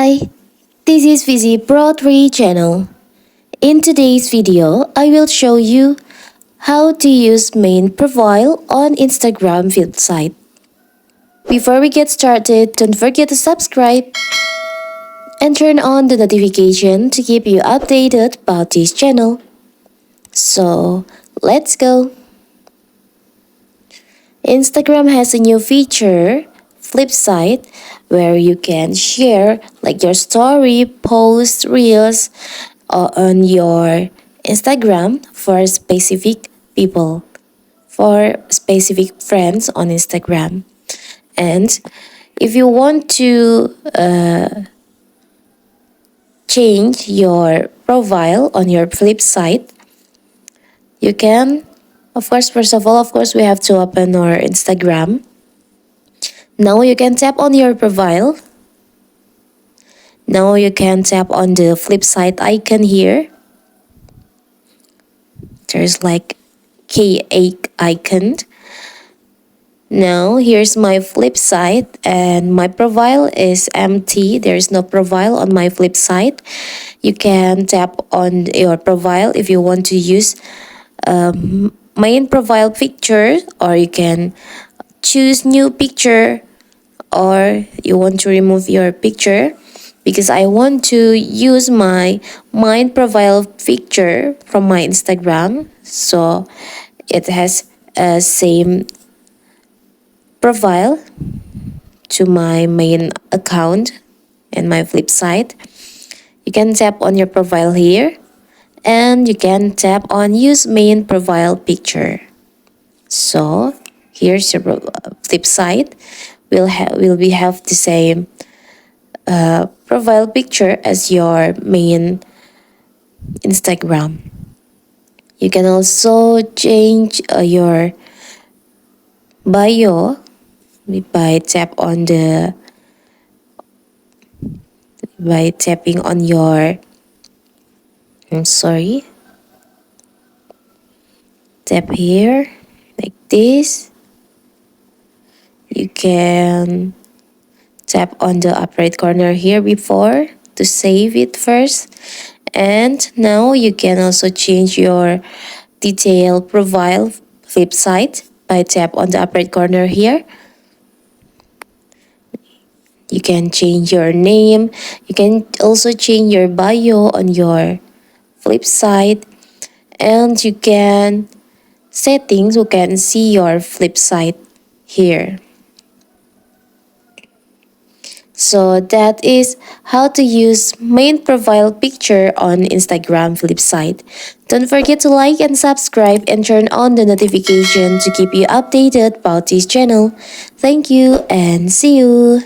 Hi, this is Visi Pro 3 channel. In today's video, I will show you how to use main profile on Instagram Flipside. Before we get started, don't forget to subscribe and turn on the notification to keep you updated about this channel. So, let's go. Instagram has a new feature, Flipside, where you can share like your story, post, reels on your Instagram for specific people, for specific friends on Instagram. And if you want to change your profile on your Flipside, you can, of course, first of all, we have to open our Instagram. Now you can tap on your profile. Now you can tap on the Flipside icon here. There's like K8 icon. Now here's my Flipside and my profile is empty. There is no profile on my Flipside. You can tap on your profile if you want to use main profile picture, or you can choose new picture, or you want to remove your picture, because I want to use my main profile picture from my Instagram, so it has a same profile to my main account and my Flipside. You can tap on your profile here and you can tap on use main profile picture. So here's your Flipside. Will we have the same profile picture as your main Instagram. You can also change your bio by tapping on your tap here like this. You can tap on the upper right corner here before to save it first, and now you can also change your detail profile Flipside by tap on the upper right corner here. You can change your name. You can also change your bio on your Flipside, and you can settings. You can see your Flipside here. So that is how to use main profile picture on Instagram Flipside. Don't forget to like and subscribe and turn on the notification to keep you updated about this channel. Thank you and see you.